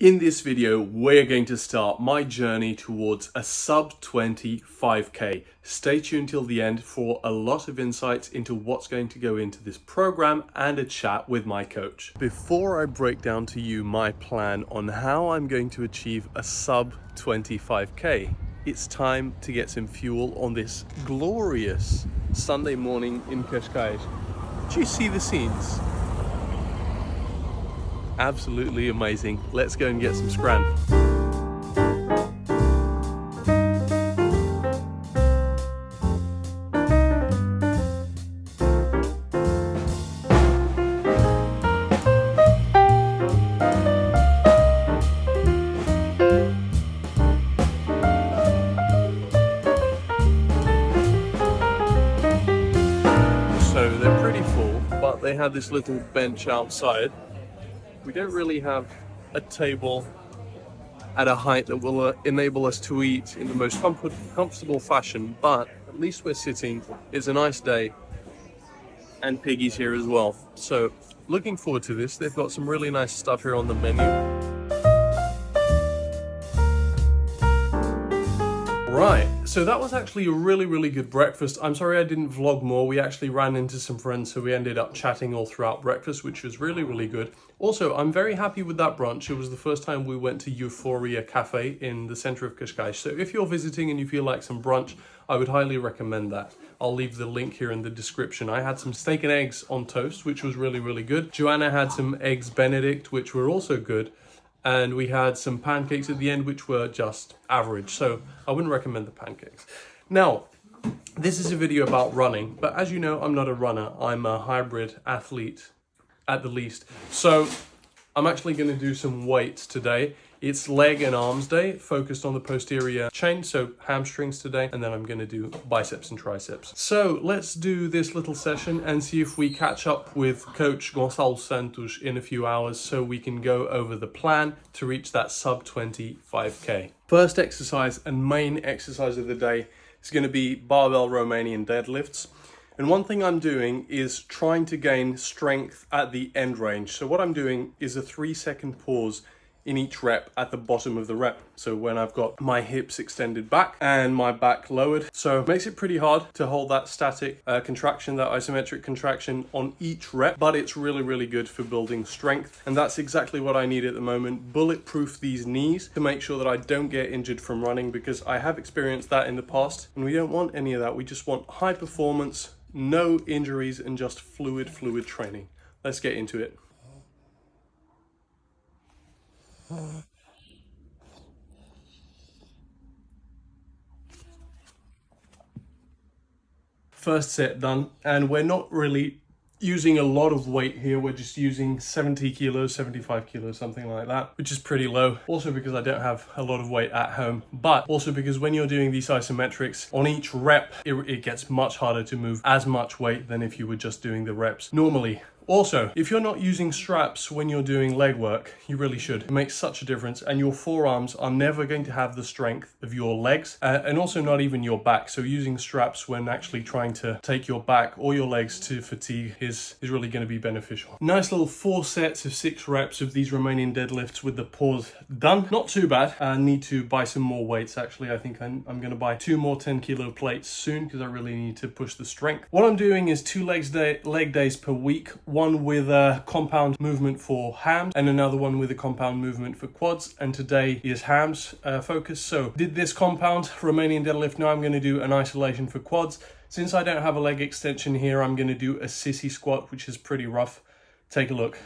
In this video, we're going to start my journey towards a sub 20 5K. Stay tuned till the end for a lot of insights into what's going to go into this program and a chat with my coach. Before I break down to you my plan on how I'm going to achieve a sub 20 5K, it's time to get some fuel on this glorious Sunday morning in Cascais. Do you see the scenes? Absolutely amazing. Let's go and get some scran. So they're pretty full, but they have this little bench outside. We don't really have a table at a height that will enable us to eat in the most comfortable fashion, but at least we're sitting. It's a nice day, and Piggy's here as well. So looking forward to this. They've got some really nice stuff here on the menu. Right, so that was actually a really good breakfast. I'm sorry I didn't vlog more. We actually ran into some friends, so we ended up chatting all throughout breakfast, which was really good. Also, I'm very happy with that brunch. It was the first time we went to Euphoria Cafe in the center of Cascais. So if you're visiting and you feel like some brunch, I would highly recommend that. I'll leave the link here in the description. I had some steak and eggs on toast, which was really good. Joanna had some eggs Benedict, which were also good. And we had some pancakes at the end, which were just average. So I wouldn't recommend the pancakes. Now, this is a video about running, but as you know, I'm not a runner. I'm a hybrid athlete at the least. So I'm actually going to do some weights today. It's leg and arms day, focused on the posterior chain, so hamstrings today, and then I'm going to do biceps and triceps. So let's do this little session and see if we catch up with Coach Gonçalo Santos in a few hours so we can go over the plan to reach that sub 20 5K. First exercise and main exercise of the day is going to be barbell Romanian deadlifts. And one thing I'm doing is trying to gain strength at the end range. So what I'm doing is a 3-second pause in each rep at the bottom of the rep. So when I've got my hips extended back and my back lowered. So it makes it pretty hard to hold that static contraction, that isometric contraction on each rep, but it's really good for building strength. And that's exactly what I need at the moment. Bulletproof these knees to make sure that I don't get injured from running, because I have experienced that in the past and we don't want any of that. We just want high performance, no injuries, and just fluid training. Let's get into it. First set done, and we're not really using a lot of weight here. We're just using 70 kilos, 75 kilos, something like that, which is pretty low. Also because I don't have a lot of weight at home, but also because when you're doing these isometrics, on each rep, it gets much harder to move as much weight than if you were just doing the reps normally. Also, if you're not using straps when you're doing leg work, you really should. It makes such a difference, and your forearms are never going to have the strength of your legs, and also not even your back. So using straps when actually trying to take your back or your legs to fatigue is really going to be beneficial. Nice little 4 sets of 6 reps of these Romanian deadlifts with the pause done. Not too bad. I need to buy some more weights. Actually, I think I'm going to buy 2 more 10-kilo plates soon, because I really need to push the strength. What I'm doing is 2 leg days per week. One with a compound movement for hams and another one with a compound movement for quads, and today is hams focus. So did this compound Romanian deadlift. Now I'm going to do an isolation for quads. Since I don't have a leg extension here, I'm going to do a sissy squat, which is pretty rough. Take a look.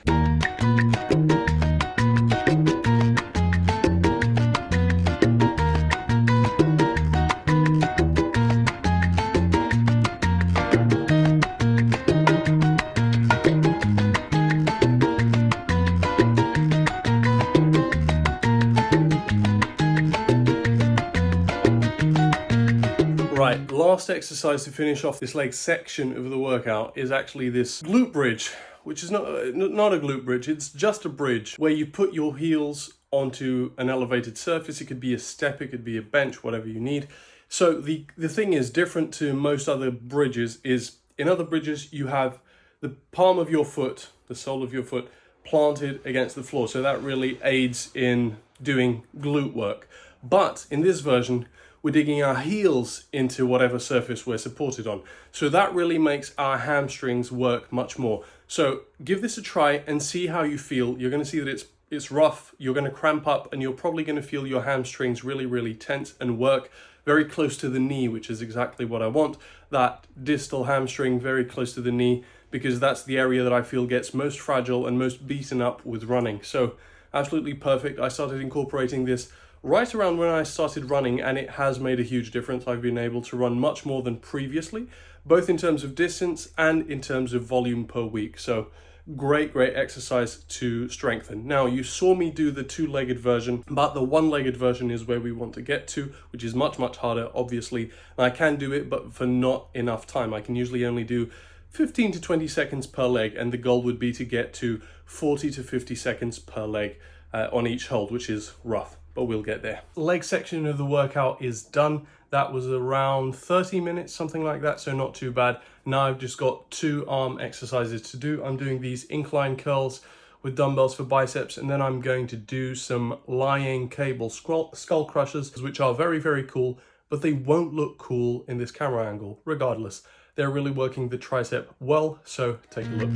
Right, last exercise to finish off this leg section of the workout is actually this glute bridge, which is not a glute bridge, it's just a bridge where you put your heels onto an elevated surface. It could be a step, it could be a bench, whatever you need. So the thing is different to most other bridges is in other bridges you have the palm of your foot, the sole of your foot, planted against the floor. So that really aids in doing glute work. But in this version, we're digging our heels into whatever surface we're supported on. So that really makes our hamstrings work much more. So give this a try and see how you feel. You're going to see that it's rough, you're going to cramp up, and you're probably going to feel your hamstrings really, really tense and work very close to the knee, which is exactly what I want. That distal hamstring very close to the knee, because that's the area that I feel gets most fragile and most beaten up with running. So absolutely perfect. I started incorporating this right around when I started running, and it has made a huge difference. I've been able to run much more than previously, both in terms of distance and in terms of volume per week. So great exercise to strengthen. Now, you saw me do the two-legged version, but the one-legged version is where we want to get to, which is much harder, obviously. And I can do it, but for not enough time. I can usually only do 15 to 20 seconds per leg, and the goal would be to get to 40 to 50 seconds per leg on each hold, which is rough, but we'll get there. Leg section of the workout is done. That was around 30 minutes, something like that, so not too bad. Now I've just got 2 arm exercises to do. I'm doing these incline curls with dumbbells for biceps, and then I'm going to do some lying cable skull crushers, which are very cool, but they won't look cool in this camera angle, regardless. They're really working the tricep well, so take a look.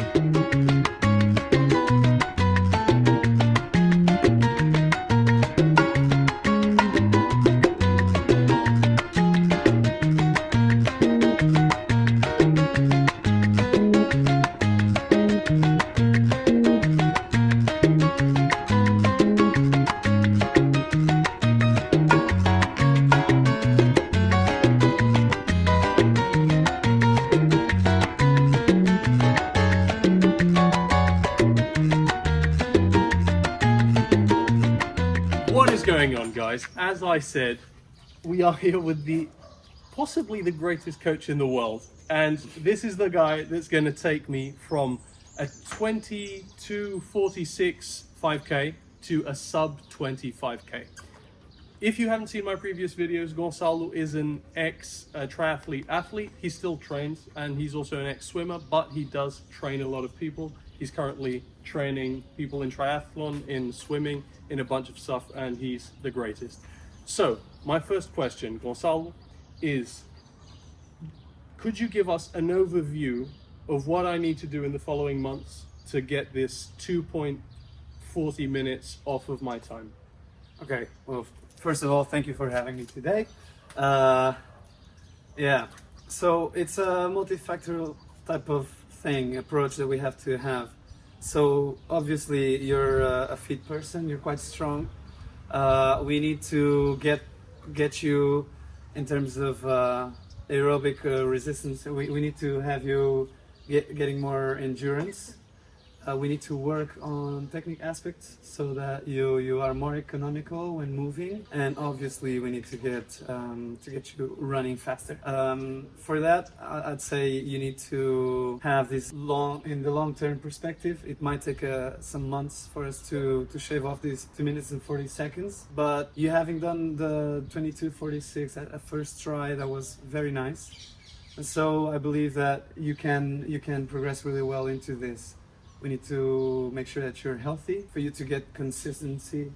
What is going on, guys? As I said, we are here with possibly the greatest coach in the world, and this is the guy that's going to take me from a 22:46 5K to a sub 25K. If you haven't seen my previous videos, Gonçalo is an ex-triathlete athlete. He still trains, and he's also an ex-swimmer, but he does train a lot of people. He's currently training people in triathlon, in swimming, in a bunch of stuff, and he's the greatest. So my first question, Gonçalo, is could you give us an overview of what I need to do in the following months to get this 2.40 minutes off of my time? Okay, well, first of all, thank you for having me today. Yeah, so it's a multifactorial type of approach that we have to have. So obviously you're a fit person, you're quite strong. We need to get you in terms of aerobic resistance. We need to have you getting more endurance. We need to work on technique aspects so that you are more economical when moving, and obviously we need to get you running faster. For that, I'd say you need to have this in the long-term perspective. It might take some months for us to shave off these 2 minutes and 40 seconds, but you having done the 22:46 at a first try, that was very nice. And so I believe that you can progress really well into this. We need to make sure that you're healthy for you to get consistency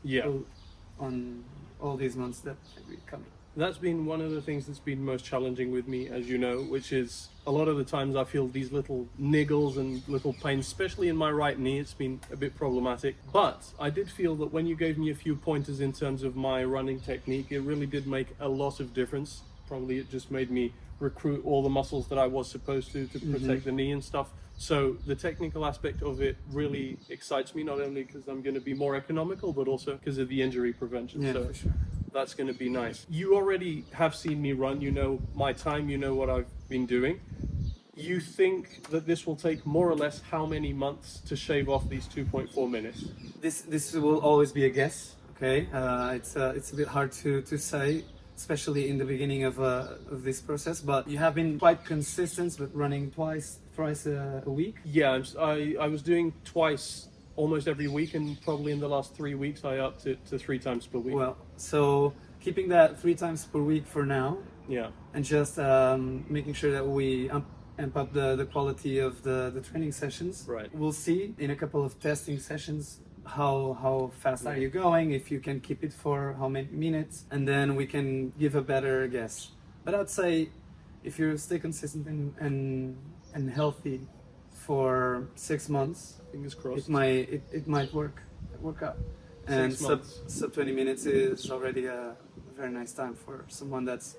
on all these months that are coming. That's been one of the things that's been most challenging with me, as you know, which is a lot of the times I feel these little niggles and little pains, especially in my right knee. It's been a bit problematic, but I did feel that when you gave me a few pointers in terms of my running technique, it really did make a lot of difference. Probably it just made me recruit all the muscles that I was supposed to protect the knee and stuff. So the technical aspect of it really excites me, not only because I'm going to be more economical, but also because of the injury prevention. Yeah, so for sure. That's going to be nice. You already have seen me run, you know my time, you know what I've been doing. You think that this will take more or less how many months to shave off these 2.4 minutes? This will always be a guess, okay? It's a bit hard to say, especially in the beginning of this process, but you have been quite consistent with running thrice a week. Yeah, I was doing twice almost every week, and probably in the last 3 weeks I upped it to 3 times per week. Well, so keeping that 3 times per week for now. Yeah. And just making sure that we amp up the quality of the training sessions. Right. We'll see in a couple of testing sessions how fast are you going, if you can keep it for how many minutes, and then we can give a better guess. But I'd say if you stay consistent and healthy for 6 months, Fingers crossed. it might work out. And 6 months. sub 20 minutes is already a very nice time for someone that's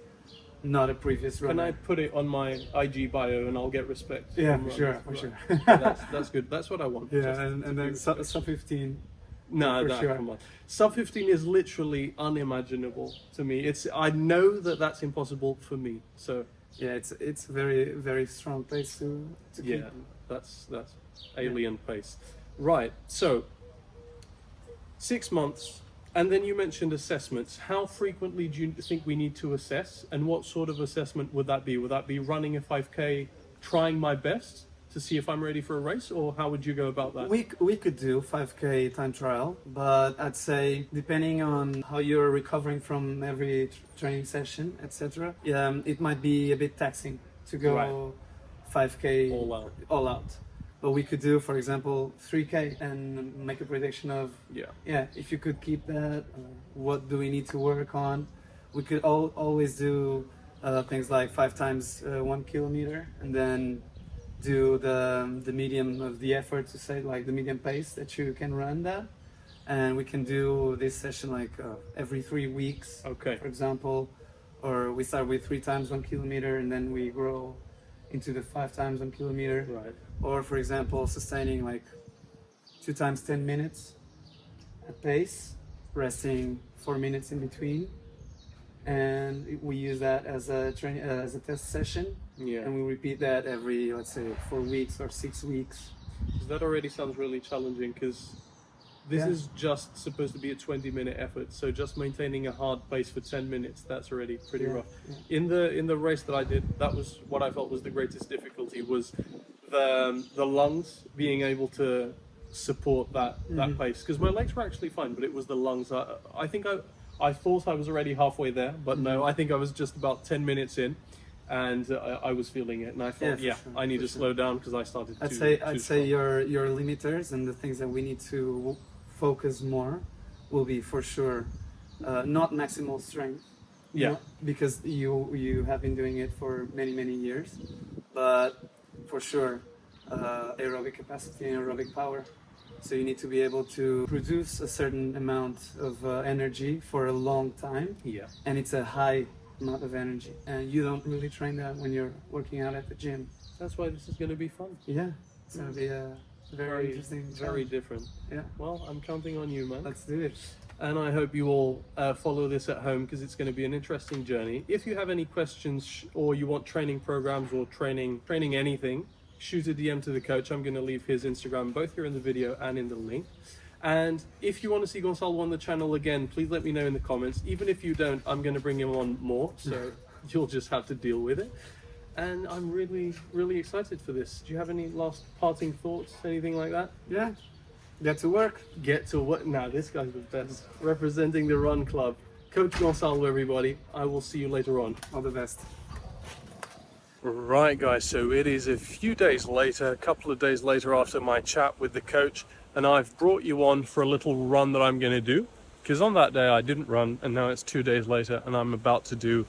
not a previous runner. Can I put it on my IG bio and I'll get respect? Yeah, from for sure, runners? for sure. Yeah, that's good. That's what I want. Yeah, Just and to then be sub respected. 15. No, for no, sure. come on. Sub 15 is literally unimaginable to me. I know that that's impossible for me. So Yeah, it's a very, very strong place to yeah, keep. that's alien pace. Right. So 6 months, and then you mentioned assessments. How frequently do you think we need to assess, and what sort of assessment would that be? Would that be running a 5K, trying my best to see if I'm ready for a race, or how would you go about that? We could do 5K time trial, but I'd say depending on how you're recovering from every training session, etc., it might be a bit taxing to go Right. 5K All out. But we could do, for example, 3K and make a prediction of Yeah. if you could keep that, what do we need to work on? We could always do things like 5 times 1 kilometer, and then do the medium of the effort, to say, like the medium pace that you can run that. And we can do this session like every 3 weeks, Okay. for example, or we start with 3 times 1 kilometer and then we grow into the 5 times 1 kilometer. Right. Or for example, sustaining like 2 times 10 minutes at pace, resting 4 minutes in between, and we use that as a as a test session, Yeah. and we repeat that every, let's say, 4 weeks or 6 weeks. 'Cause that already sounds really challenging, because this Yeah. is just supposed to be a 20-minute effort. So just maintaining a hard pace for 10 minutes, that's already pretty Yeah, rough. yeah. In the race that I did, that was what I felt was the greatest difficulty, was the lungs being able to support that pace. Because my legs were actually fine, but it was the lungs. I think I thought I was already halfway there, but no, I think I was just about 10 minutes in, and I was feeling it, and I thought, Yeah, for sure, I need for to sure. slow down, because I started I'd too say strong. your limiters and the things that we need to focus more will be, for sure, not maximal strength. Yeah. not- because you have been doing it for many years, but for sure aerobic capacity and aerobic power. So you need to be able to produce a certain amount of energy for a long time, Yeah. and it's a high amount of energy, and you don't really train that when you're working out at the gym. That's why this is going to be fun. Yeah, it's gonna be a very interesting very challenge. different. Yeah, Well, I'm counting on you, man. let's do it. And I hope you all follow this at home, because it's going to be an interesting journey. If you have any questions, or you want training programs or training anything, shoot a DM to the coach. I'm going to leave his Instagram both here in the video and in the link. And if you want to see Gonçalo on the channel again, please let me know in the comments. Even if you don't, I'm going to bring him on more, so you'll just have to deal with it. And I'm really excited for this. Do you have any last parting thoughts, anything like that? Yeah, get to work. Get to what? Now, this guy's the best. Representing the Run Club. Coach Gonçalo, everybody. I will see you later on. All the best. Right, guys, so it is a few days later, a couple of days later after my chat with the coach, and I've brought you on for a little run that I'm going to do, because on that day I didn't run, and now it's 2 days later, and I'm about to do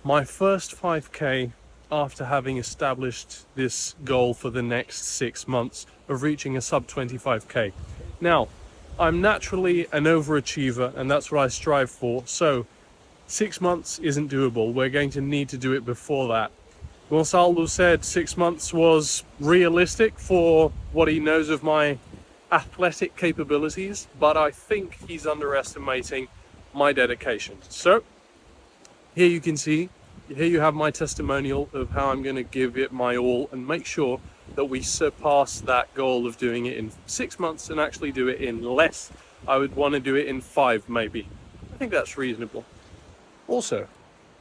my first 5K after having established this goal for the next 6 months of reaching a sub 25K. Now, I'm naturally an overachiever, and that's what I strive for, so 6 months isn't doable. We're going to need to do it before that. Gonçalo said 6 months was realistic for what he knows of my athletic capabilities, but I think he's underestimating my dedication. So here you can see, here you have my testimonial of how I'm going to give it my all and make sure that we surpass that goal of doing it in 6 months and actually do it in less. I would want to do it in 5 maybe. I think that's reasonable. Also,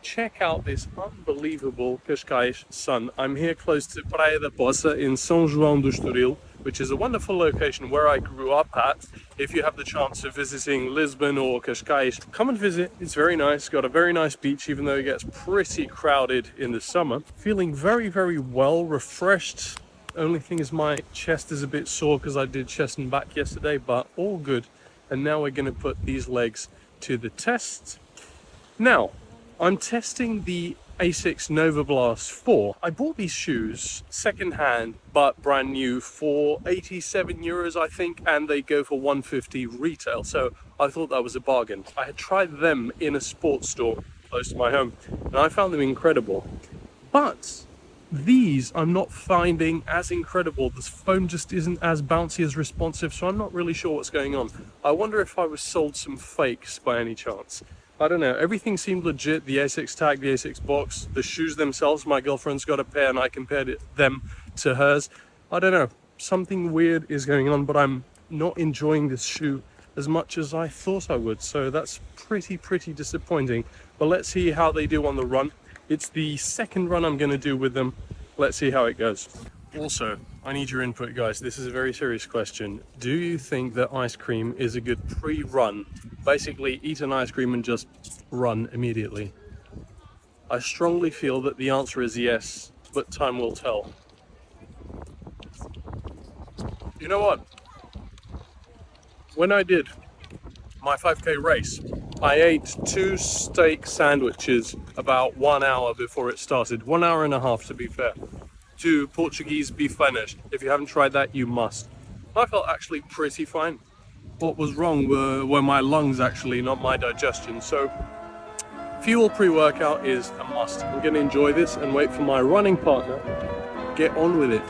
check out this unbelievable Cascais sun. I'm here close to Praia da Poça in São João do Estoril, which is a wonderful location where I grew up at. If you have the chance of visiting Lisbon or Cascais, come and visit. It's very nice. Got a very nice beach, even though it gets pretty crowded in the summer. Feeling very, very well, refreshed. Only thing is my chest is a bit sore because I did chest and back yesterday, but all good. And now we're going to put these legs to the test. Now, I'm testing the Asics Nova Blast 4. I bought these shoes second-hand, but brand new for 87 euros, I think, and they go for 150 retail, so I thought that was a bargain. I had tried them in a sports store close to my home, and I found them incredible. But these I'm not finding as incredible. The foam just isn't as bouncy, as responsive, so I'm not really sure what's going on. I wonder if I was sold some fakes by any chance. I don't know, everything seemed legit. The Asics tag, the Asics box, the shoes themselves, my girlfriend's got a pair and I compared them to hers. I don't know, something weird is going on, but I'm not enjoying this shoe as much as I thought I would, so that's pretty disappointing. But let's see how they do on the run. It's the second run I'm going to do with them. Let's see how it goes. Also, I need your input, guys. This is a very serious question. Do you think that ice cream is a good pre-run? Basically, eat an ice cream and just run immediately. I strongly feel that the answer is yes, but time will tell. You know what? When I did my 5K race, I ate 2 steak sandwiches about 1 hour before it started. 1 hour and a half, to be fair. 2 Portuguese beef finish. If you haven't tried that, you must. I felt actually pretty fine. What was wrong were my lungs, actually, not my digestion. So fuel pre-workout is a must. I'm going to enjoy this and wait for my running partner to get on with it.